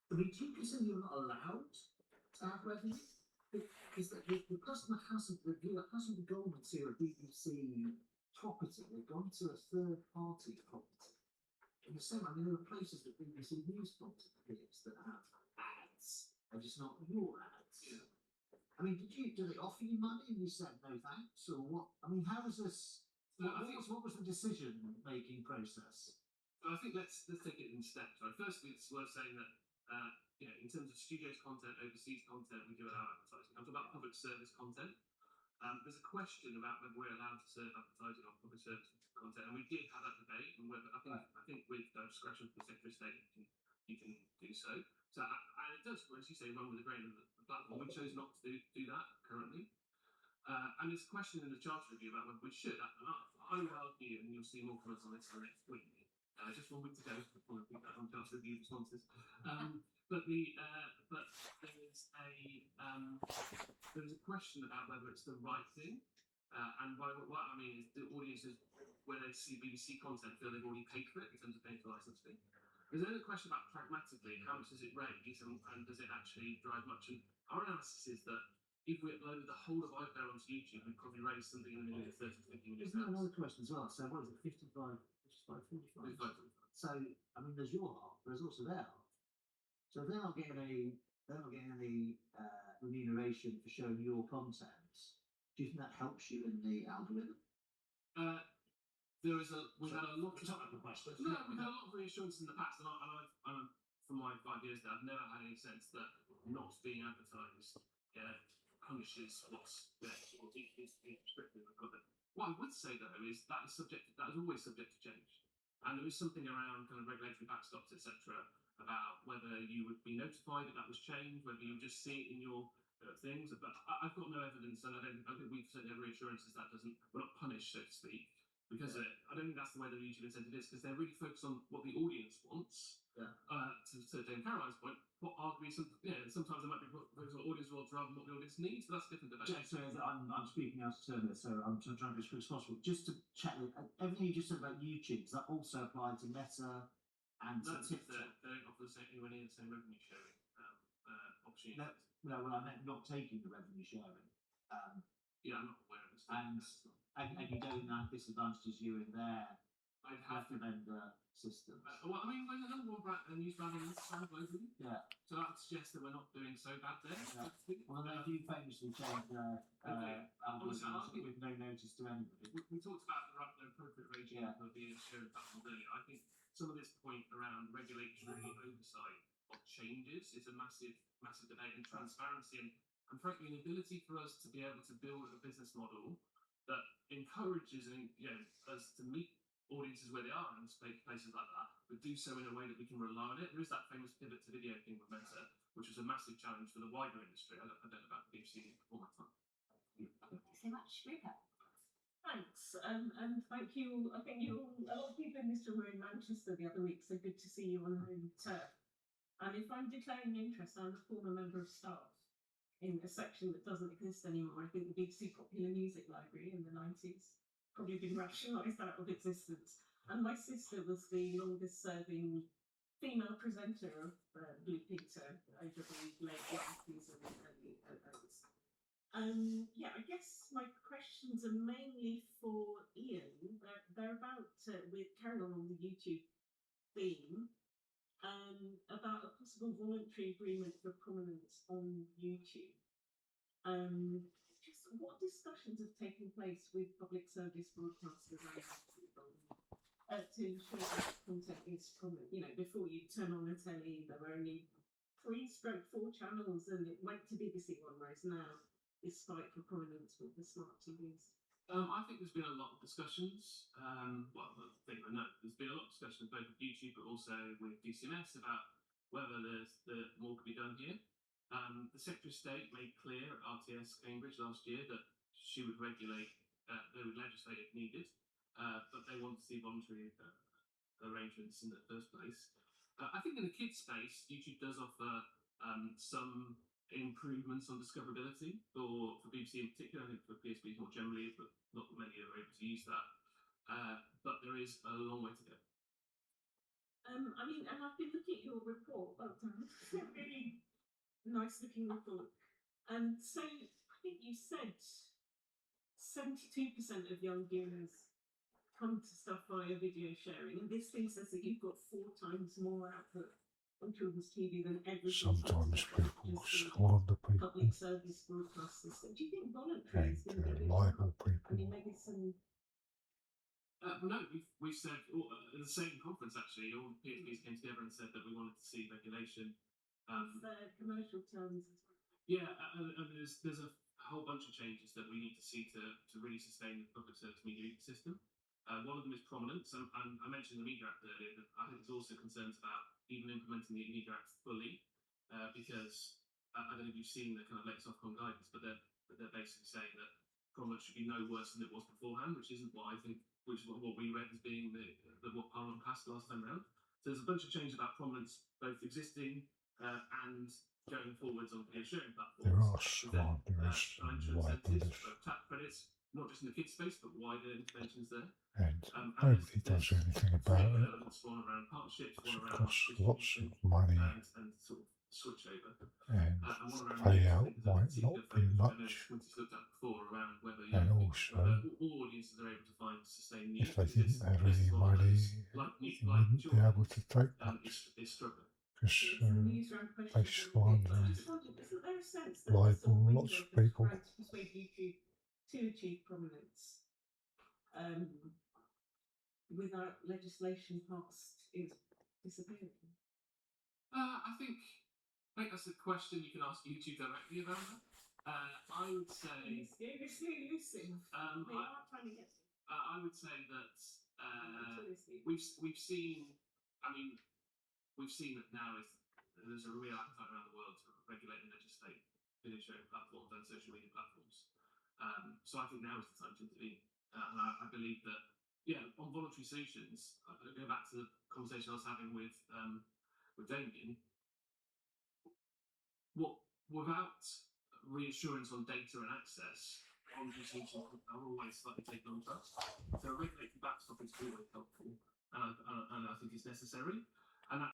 I mean, do you consider you're not allowed to have revenue? Because the customer hasn't, the viewer hasn't gone to a BBC property, they've gone to a third party property. In the same, I mean, there are places that BBC News content appears that have ads, they're just not your ads. Yeah. I mean, did they offer you money and you said no thanks, or what? I mean, how was this? What was the decision making process? So I think let's take it in steps. Right? Firstly, it's worth saying that in terms of studios content, overseas content, we do allow advertising. I'm talking about public service content. There's a question about whether we're allowed to serve advertising on public service content, and we did have that debate. And whether I think with discretion from the Secretary of State, you can do so. So and it does, as you say, run with the grain of the platform. We chose not to do that currently. And there's a question in the Charter Review about whether we should. I would argue, and you'll see more from us on this next week. Just 1 week to go before we put that on Charter Review responses. But there's a question about whether it's the right thing. And by what I mean is the audiences, when they see BBC content, feel they've already paid for it in terms of paying for licence fee. There's another question about pragmatically, how much does it raise and does it actually drive much? And our analysis is that if we uploaded the whole of iPhone onto YouTube, we'd probably raise something in the middle of 30 to 50 million. Isn't that another question as well? So what is it, 55, 45? So, I mean, there's your half, but there's also their half. So if they're not getting any remuneration for showing your content, do you think that helps you in the algorithm? We've had a lot of reassurance in the past, and I've from my 5 years there, I've never had any sense that not being advertised punishes what's there or is restrictive of it. What I would say though is that is always subject to change, and there is something around kind of regulatory backstops, etc., about whether you would be notified that was changed, whether you just see it in your things. But I've got no evidence, and I think we've certainly had reassurances that we're not punished, so to speak, because I don't think that's the way the YouTube incentive is, because they're really focused on what the audience wants. Yeah. To Dame Caroline's point, what arguably sometimes there might be what the audience wants rather than what the audience needs, but that's a different debate. So I'm speaking out of turn here, so I'm trying to be as quick as possible. Just to check, everything you just said about YouTube, does that also apply to Meta and to TikTok? They don't offer anywhere near the same revenue sharing opportunities. No, well, I meant not taking the revenue sharing. Yeah, I'm not aware of this. And you don't think that disadvantages you in their I'd have to recommender system. Well, I mean, we're the number one news brand in Instagram globally. Yeah. So that suggests that we're not doing so bad there. Yeah. Well, they do famously change their algorithms with no notice to anybody. We talked about the appropriate regime for being shared platforms earlier. I think some of this point around regulatory oversight of changes is a massive debate, and transparency and frankly an ability for us to be able to build a business model that encourages us to meet audiences where they are in places like that, but do so in a way that we can rely on it. There is that famous pivot to video thing with Meta, which was a massive challenge for the wider industry. I don't know about the BBC all that time. Thank you so much, Rika. Thanks, and thank you. I think a lot of people in this room were in Manchester the other week, so good to see you on home turf. And if I'm declaring interest, I'm a former member of staff in a section that doesn't exist anymore. I think the BBC Popular Music Library in the 90s probably been rationalised out of existence. And my sister was the longest serving female presenter of Blue Peter over the late 90s and early 00s. I guess my questions are mainly for Ian. They're about, we're carrying on the YouTube theme, about a possible voluntary agreement for prominence on YouTube. Just what discussions have taken place with public service broadcasters to ensure that content is prominent? Before you turn on the telly, there were only 3/4 channels, and it went to BBC One, whereas now it's fight for prominence with the smart TVs. I think there's been a lot of discussions. There's been a lot of discussions both with YouTube but also with DCMS about whether more could be done here. The Secretary of State made clear at RTS Cambridge last year that she would regulate, they would legislate if needed, but they want to see voluntary arrangements in the first place. I think in the kids space, YouTube does offer some improvements on discoverability for BBC in particular. I think for PSBs more generally, but not many are able to use that. But there is a long way to go. And I've been looking at your report, well done, It's a really nice looking report. And so I think you said 72% of young viewers come to stuff via video sharing, and this thing says that you've got 4 times more output on children's TV than everything. Sometimes people just slander people public service broadcast system. Do you think voluntary and is going to be libel I people. mean, maybe some. No, we've said at the same conference actually, all the PSBs came together and said that we wanted to see regulation. The commercial terms as well. Yeah, and there's a whole bunch of changes that we need to see to really sustain the public service media ecosystem. One of them is prominence, and I mentioned the Media Act earlier. But I think there's also concerns about even implementing the Media Act fully, because I don't know if you've seen the kind of latest Ofcom guidance, but they're basically saying that prominence should be no worse than it was beforehand, which isn't what I think, which is what we read as being what Parliament passed last time round. So there's a bunch of changes about prominence, both existing and going forwards on video sharing platforms. There are There's slanderous financial incentives, libelous, tax credits, not just in the kids space, but wider interventions there. and And nobody does anything about it. elements, one around partnerships, It one around costs lots distribution, of money, and sort of switch over. and And one around payout I think there's a might particular not be focus, which I know much. Quincy's looked at before, around whether And whether also, all audiences are able to find sustained news. if they because didn't have this any is one of money, those, like you like wouldn't be children, able to take much, is struggling. because Some news round they questions. squander I just wondered, isn't there a sense that libel the sort of lots of window that's people. trying to persuade YouTube to achieve prominence without legislation passed is disappearing? I think that's a question you can ask YouTube directly about that. I would say It's elusive. They are trying to get I would say that seriously. we've seen. I mean, we've seen that now there's a real appetite around the world to regulate and legislate video sharing platforms and social media platforms. So I think now is the time to intervene. And I believe that, on voluntary solutions, I go back to the conversation I was having with Damien. Without reassurance on data and access, voluntary solutions are always slightly taken on trust. So a regulated backstop is always helpful, and I think it's necessary. And